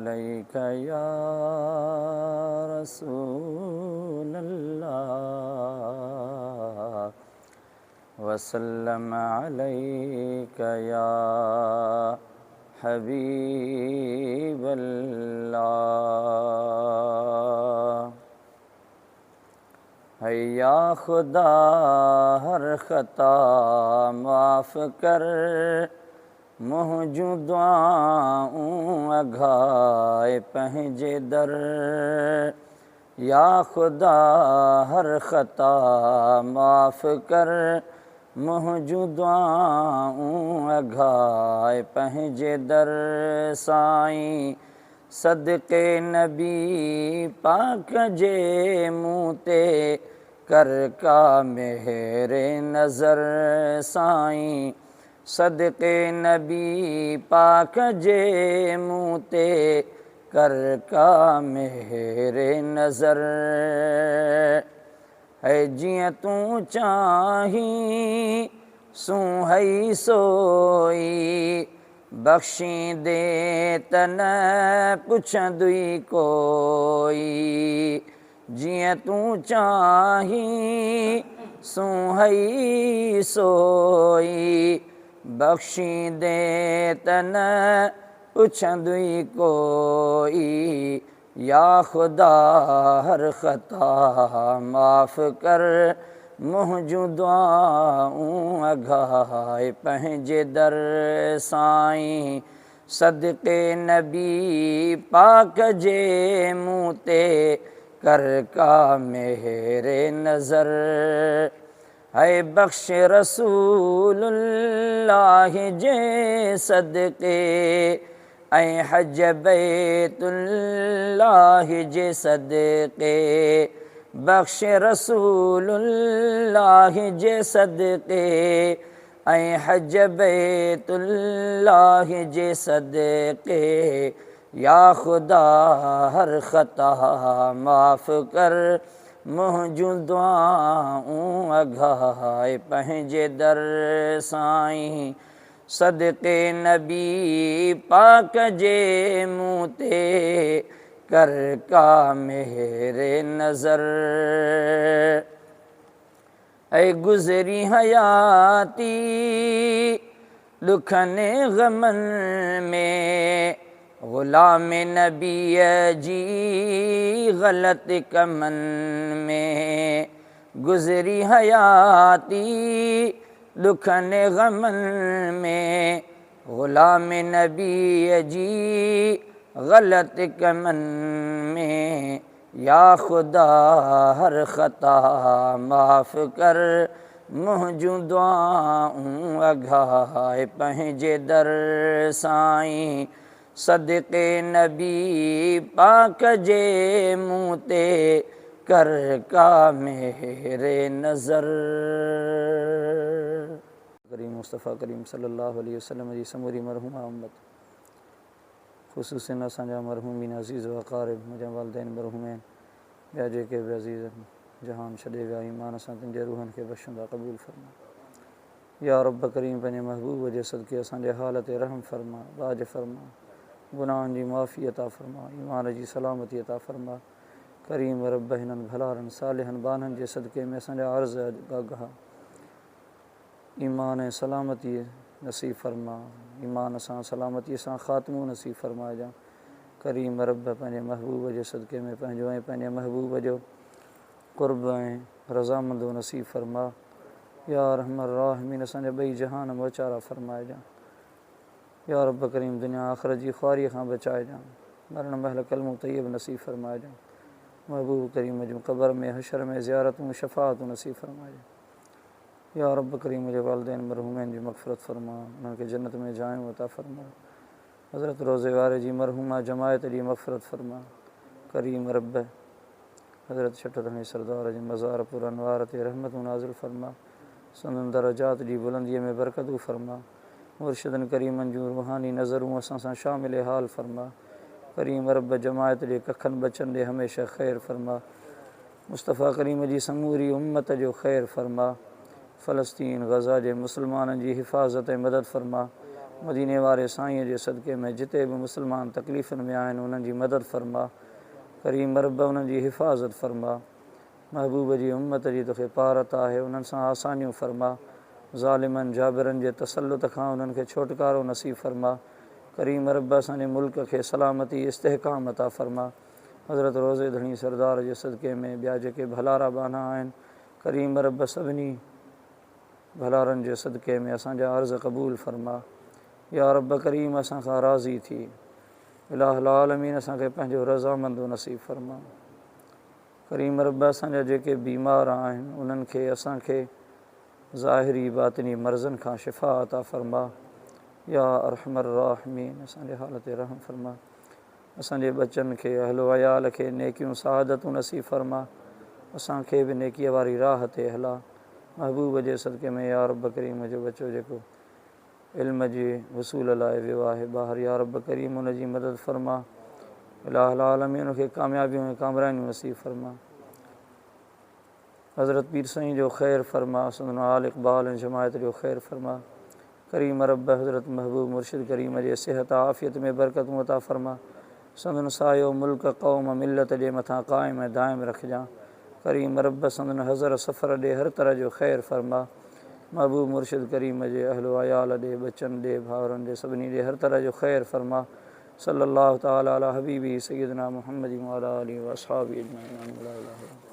अलैका या रसूल अल्लाह वसल्लम अलैका या हबीब अल्लाह। है या खुदा हर ख़ता माफ़ कर, मुझू दुआऊं अघाए पंहिंजे दर। या खुदा हर ख़ता माफ़ कर, मुझू दुआऊं अघाए पंहिंजे दर। साईं सदक़े नबी पाक जे मुँह ते कर का मेरे नज़र। साईं सदक़े नबी पाक जे मुँह ते कर का मेरे नज़र। है जियां तूं चाहीं सूं हई सोई, बख्शींदे त न पुछंदुई कोई। जियां तूं चाहीं सूं हई सोई, बख्शींदे त न पुछंदुई कोई। या खुदा हर ख़ता माफ़ कर, मुझू दुआऊं अघाए पंहिंजे दर। साईं सदक़े नबी पाक जे मुँह ते कर का मेरे नज़र। है बख्श रसूलुल्लाह जे सदक़े, ऐं हज बैतुल्लाह जे सदक़े। बख्श रसूलुल्लाह जे सदक़े, ऐं हज बैतुल्लाह जे सदक़े। या खुदा हर ख़ता माफ़ कर, मुझू दुआऊं अघाए पंहिंजे दर। साईं सदक़े नबी पाक जे मुँह ते कर का मेरे नज़र। ऐ गुज़री हयाती दुखनि ग़मनि में, ग़ुलाम नबीअ जी ग़लति कमनि में। गुज़री हयाती दुखनि ग़मनि में, ग़ुलाम नबीअ जी ग़लति कमनि में। या खुदा हर ख़ता माफ़ कर, मुझू दुआऊं अघाए पंहिंजे दर। साईं सदक़े नबी पाक जे मुँह ते कर का मेरे नज़र। करीम मुस्तफ़ा करीम सल्लल्लाहु अलैहि वसल्लम जी समूरी मरहूमा उम्मत, ख़ुसूसन असांजा मरहूमीन अज़ीज़ व अक़ारिब, मुंहिंजा वालिदैन मरहूमैन, ॿिया जेके बि अज़ीज़ जहान छॾे विया ईमान सां तिन जे रूहनि खे बख़्शंदा क़बूल फरमा। या रब करीम पंहिंजे महबूब जे सदक़े असांजे हाल ते रहम फरमा, बाज फरमा, गुनाहनि जी माफ़ी अता फरमा, ईमान जी सलामती अता फरमा। करीम रब हिननि भलारनि सालिहनि बाननि जे सदक़े में असांजा अर्ज़ बाग़हा ईमान ऐं सलामती नसीब फरमा। ईमान सां सलामतीअ सां ख़ात्मो नसीब फरमाइजां। करीम रब पंहिंजे महबूब जे सदक़े में पंहिंजो ऐं पंहिंजे महबूब जो क़ुर्ब ऐं रज़ामंदो नसीब फरमा। या रहमर राहिमीन असांजा ॿई जहान मोचारा फरमाइजां। या रब करीम दुनिया आख़िरत जी ख़्वारीअ खां बचाइजां। मरण महिल कलमो तैयब नसीब फरमाइजां। महबूब करीम जूं क़बर में हशर में ज़ियारतूं शफ़ाअतूं नसीब फरमाइजां। या रब करीम मुंहिंजे वालिदैन मरहूमैन जी मग़फ़िरत फरमा, उन्हनि खे जन्नत में जायूं अता फरमा। हज़रत रोज़े वारे जी मरहूमा जमायत जी मग़फ़िरत फरमा। करीम रब हज़रत शटरहनी सरदार जी मज़ार पुर अनवार ते रहमतूं नाज़िल फरमा। संदन दरजात जी बुलंदीअ में बरकतूं फरमा। मुर्शिदनि करीमनि जूं रूहानी नज़रूं असां सां शामिल हाल फरमा। करीम रब जमायत जे कखनि बचनि ॾे हमेशह ख़ैरु फरमा। मुस्तफ़ा करीम जी समूरी उम्मत जो ख़ैरु फरमा। फ़लस्तीन गज़ा जे मुस्लमाननि जी हिफ़ाज़त ऐं मदद फरमा। मदीने वारे साईं जे सदक़े में जिते बि मुस्लमान तकलीफ़ुनि में आहिनि उन्हनि जी मदद फ़रमा। करीम रब उन्हनि जी हिफ़ाज़त फ़रमा। महबूब जी उम्मत जी तोखे पारत आहे, उन्हनि सां आसानियूं फ़रमा। ज़ालिमनि जाबिरनि जे तसल्लुत खां उन्हनि खे छोटकारो नसीब फ़रमा। करीम रब असांजे मुल्क खे सलामती इस्तेहकाम अता फ़रमा। हज़रत रोज़े धणी सरदार जे सदक़े में ॿिया जेके भलारा बाना आहिनि, करीम रब सभिनी भलारनि जे सदक़े में असांजा अर्ज़ क़बूल फ़रमा। या रब करीम असां खां राज़ी थी। इलाहुल आलमीन असांखे पंहिंजो रज़ामंदो नसीब फ़रमा। करीम रब असांजा जेके बीमार आहिनि उन्हनि खे असांखे ज़ाहिरी बातिनी मर्ज़नि खां शिफ़ा अता फ़रमा। या अरहमर राहिमीन असांजे हाल ते रहम फ़रमा। असांजे बचनि खे अहलो अयाल खे नेकियूं सआदतूं नसीब फ़रमा। असांखे बि नेकीअ वारी राह ते हला। महबूब जे सदक़े में या रब करीम जो बचो जेको इल्म जे वसूल लाइ वियो आहे ॿाहिरि, या रब करीम उन जी मदद फ़रमा। इलाहुल आलमीन उनखे कामयाबियूं ऐं कामरानियूं नसीब फ़रमा। हज़रत पीर साईं जो ख़ैरु फ़रमा। संदन आल इक़बाल ऐं जमायत जो ख़ैरु फ़रमा। करीम रब हज़रत महबूब मुर्शिद करीम जे सिहत आफ़ियत में बरकतूं अता फ़रमा। संदन सायो मुल्क क़ौम मिलत जे मथां क़ाइम ऐं दाइम रखिजां। करीम रब संदन हज़र सफ़र ॾे हर तरह जो ख़ैरु फ़रमा। महबूब मुर्शिद करीम जे अहलो अयाल ॾे, बचनि ॾे, भाउरनि ॾे, सभिनी ॾे हर तरह जो ख़ैरु फ़रमा। सल्लल्लाहु तआला अला हबीबी सय्यदना मुहम्मद व अला आलिहि व अस्हाबिही अजमईन।